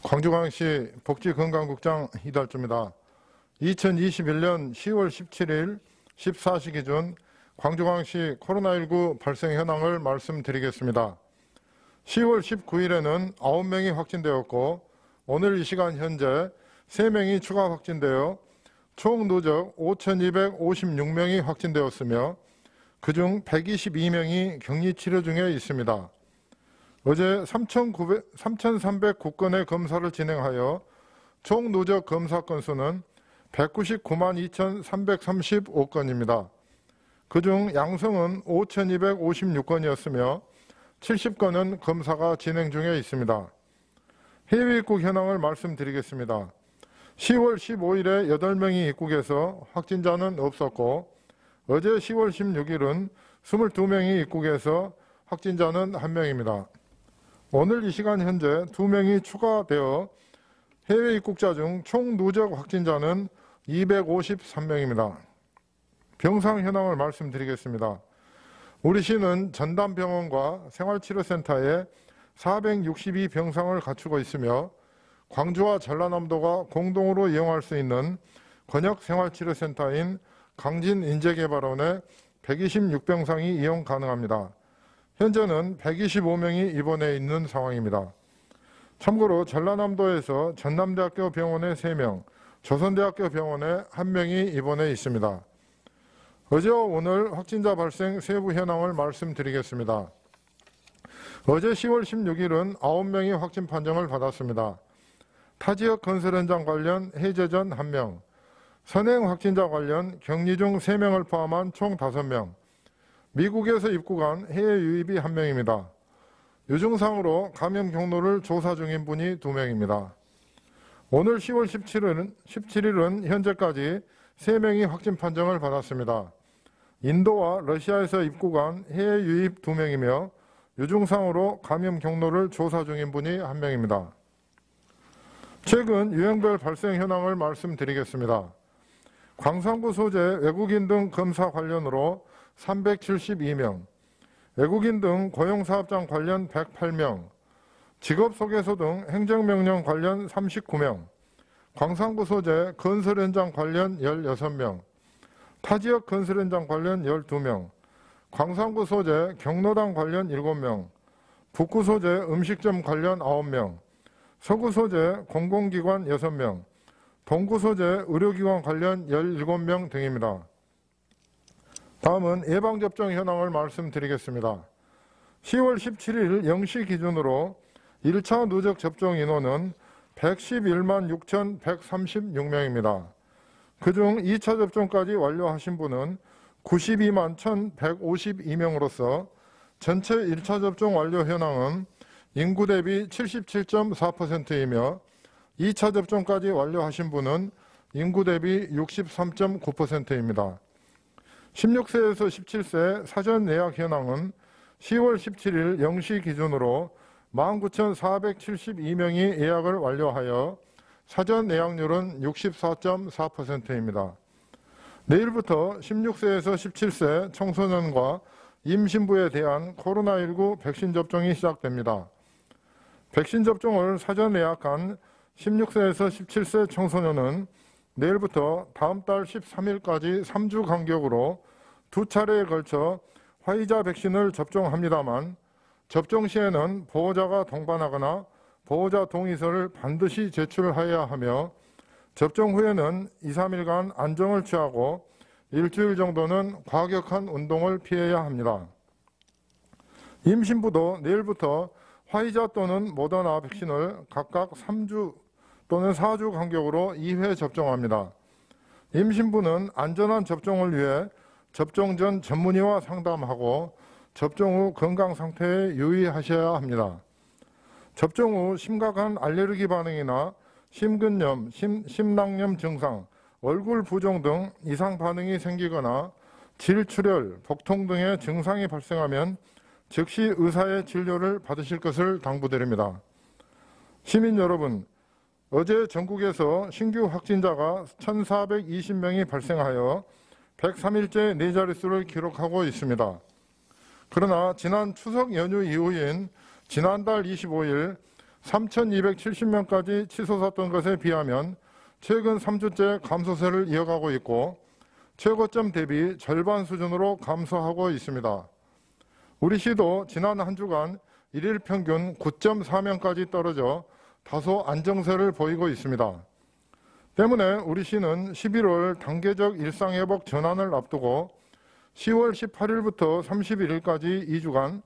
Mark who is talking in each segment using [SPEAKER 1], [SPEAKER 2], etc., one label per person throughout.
[SPEAKER 1] 광주광역시 복지건강국장 이달주입니다. 2021년 10월 17일 14시 기준 광주광역시 코로나19 발생 현황을 말씀드리겠습니다. 10월 19일에는 9명이 확진되었고 오늘 이 시간 현재 3명이 추가 확진되어 총 누적 5,256명이 확진되었으며 그중 122명이 격리치료 중에 있습니다. 어제 3,309건의 검사를 진행하여 총 누적 검사 건수는 199만 2,335건입니다. 그중 양성은 5,256건이었으며 70건은 검사가 진행 중에 있습니다. 해외 입국 현황을 말씀드리겠습니다. 10월 15일에 8명이 입국해서 확진자는 없었고 어제 10월 16일은 22명이 입국해서 확진자는 1명입니다. 오늘 이 시간 현재 2명이 추가되어 해외 입국자 중 총 누적 확진자는 253명입니다. 병상 현황을 말씀드리겠습니다. 우리 시는 전담병원과 생활치료센터에 462병상을 갖추고 있으며 광주와 전라남도가 공동으로 이용할 수 있는 권역생활치료센터인 강진인재개발원에 126병상이 이용 가능합니다. 현재는 125명이 입원해 있는 상황입니다. 참고로 전라남도에서 전남대학교 병원에 3명, 조선대학교 병원에 1명이 입원해 있습니다. 어제와 오늘 확진자 발생 세부 현황을 말씀드리겠습니다. 어제 10월 16일은 9명이 확진 판정을 받았습니다. 타지역 건설 현장 관련 해제 전 1명, 선행 확진자 관련 격리 중 3명을 포함한 총 5명, 미국에서 입국한 해외 유입이 1명입니다. 유증상으로 감염 경로를 조사 중인 분이 2명입니다. 오늘 10월 17일은 현재까지 3명이 확진 판정을 받았습니다. 인도와 러시아에서 입국한 해외 유입 2명이며 유증상으로 감염 경로를 조사 중인 분이 1명입니다. 최근 유형별 발생 현황을 말씀드리겠습니다. 광산구 소재 외국인 등 검사 관련으로 372명, 외국인 등 고용사업장 관련 108명, 직업소개서 등 행정명령 관련 39명, 광산구 소재 건설 현장 관련 16명, 타지역 건설 현장 관련 12명, 광산구 소재 경로당 관련 7명, 북구 소재 음식점 관련 9명, 서구 소재 공공기관 6명, 동구 소재 의료기관 관련 17명 등입니다. 다음은 예방접종 현황을 말씀드리겠습니다. 10월 17일 0시 기준으로 1차 누적 접종 인원은 111만 6,136명입니다. 그중 2차 접종까지 완료하신 분은 92만 1,152명으로서 전체 1차 접종 완료 현황은 인구 대비 77.4%이며 2차 접종까지 완료하신 분은 인구 대비 63.9%입니다. 16세에서 17세 사전 예약 현황은 10월 17일 0시 기준으로 19,472명이 예약을 완료하여 사전 예약률은 64.4%입니다. 내일부터 16세에서 17세 청소년과 임신부에 대한 코로나19 백신 접종이 시작됩니다. 백신 접종을 사전 예약한 16세에서 17세 청소년은 내일부터 다음 달 13일까지 3주 간격으로 2차례에 걸쳐 화이자 백신을 접종합니다만 접종 시에는 보호자가 동반하거나 보호자 동의서를 반드시 제출해야 하며 접종 후에는 2, 3일간 안정을 취하고 일주일 정도는 과격한 운동을 피해야 합니다. 임신부도 내일부터 화이자 또는 모더나 백신을 각각 3주 또는 4주 간격으로 2회 접종합니다. 임신부는 안전한 접종을 위해 접종 전 전문의와 상담하고 접종 후 건강 상태에 유의하셔야 합니다. 접종 후 심각한 알레르기 반응이나 심근염, 심낭염 증상, 얼굴 부종 등 이상 반응이 생기거나 질출혈, 복통 등의 증상이 발생하면 즉시 의사의 진료를 받으실 것을 당부드립니다. 시민 여러분, 어제 전국에서 신규 확진자가 1,420명이 발생하여 103일째 4자릿수를 기록하고 있습니다. 그러나 지난 추석 연휴 이후인 지난달 25일 3,270명까지 치솟았던 것에 비하면 최근 3주째 감소세를 이어가고 있고 최고점 대비 절반 수준으로 감소하고 있습니다. 우리 시도 지난 한 주간 일일 평균 9.4명까지 떨어져 다소 안정세를 보이고 있습니다. 때문에 우리 시는 11월 단계적 일상회복 전환을 앞두고 10월 18일부터 31일까지 2주간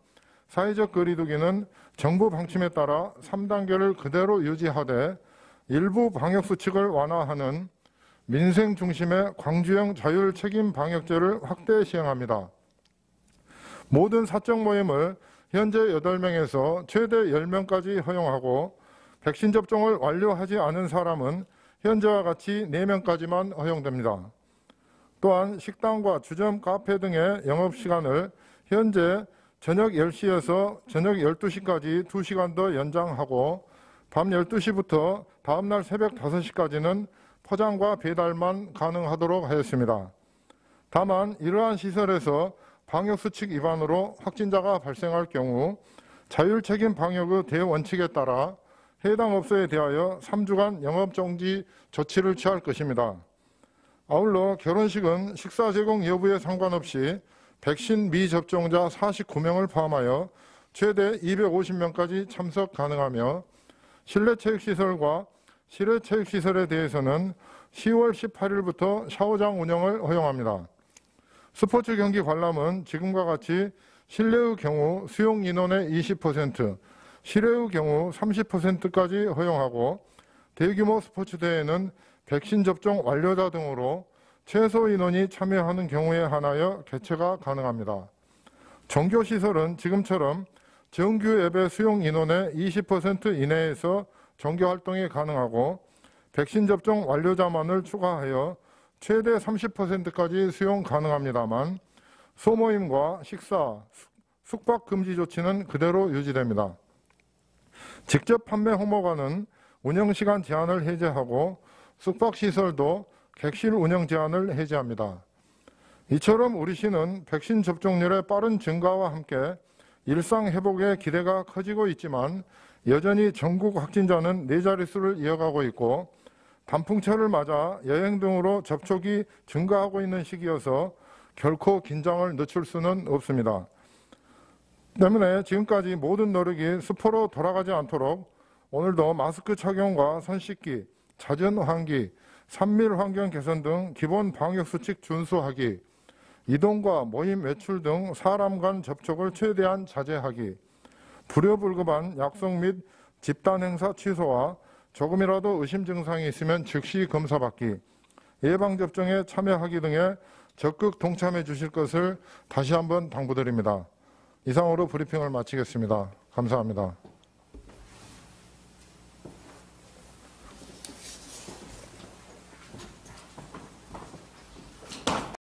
[SPEAKER 1] 사회적 거리두기는 정부 방침에 따라 3단계를 그대로 유지하되 일부 방역수칙을 완화하는 민생 중심의 광주형 자율 책임 방역제를 확대 시행합니다. 모든 사적 모임을 현재 8명에서 최대 10명까지 허용하고 백신 접종을 완료하지 않은 사람은 현재와 같이 4명까지만 허용됩니다. 또한 식당과 주점, 카페 등의 영업시간을 현재 저녁 10시에서 저녁 12시까지 2시간 더 연장하고 밤 12시부터 다음날 새벽 5시까지는 포장과 배달만 가능하도록 하였습니다. 다만 이러한 시설에서 방역수칙 위반으로 확진자가 발생할 경우 자율책임 방역의 대원칙에 따라 해당 업소에 대하여 3주간 영업정지 조치를 취할 것입니다. 아울러 결혼식은 식사 제공 여부에 상관없이 백신 미접종자 49명을 포함하여 최대 250명까지 참석 가능하며 실내체육시설과 실외체육시설에 대해서는 10월 18일부터 샤워장 운영을 허용합니다. 스포츠 경기 관람은 지금과 같이 실내의 경우 수용 인원의 20%, 실외의 경우 30%까지 허용하고 대규모 스포츠 대회는 백신 접종 완료자 등으로 최소 인원이 참여하는 경우에 한하여 개최가 가능합니다. 종교시설은 지금처럼 정규 예배 수용 인원의 20% 이내에서 종교활동이 가능하고 백신 접종 완료자만을 추가하여 최대 30%까지 수용 가능합니다만 소모임과 식사, 숙박 금지 조치는 그대로 유지됩니다. 직접 판매 홍보관은 운영시간 제한을 해제하고 숙박시설도 객실 운영 제한을 해제합니다. 이처럼 우리 시는 백신 접종률의 빠른 증가와 함께 일상 회복의 기대가 커지고 있지만 여전히 전국 확진자는 4자릿수를 이어가고 있고 단풍철을 맞아 여행 등으로 접촉이 증가하고 있는 시기여서 결코 긴장을 늦출 수는 없습니다. 때문에 지금까지 모든 노력이 수포로 돌아가지 않도록 오늘도 마스크 착용과 손 씻기, 잦은 환기, 산밀 환경 개선 등 기본 방역수칙 준수하기, 이동과 모임 외출 등 사람 간 접촉을 최대한 자제하기, 불효불급한 약속 및 집단 행사 취소와 조금이라도 의심 증상이 있으면 즉시 검사받기, 예방접종에 참여하기 등에 적극 동참해 주실 것을 다시 한번 당부드립니다. 이상으로 브리핑을 마치겠습니다. 감사합니다.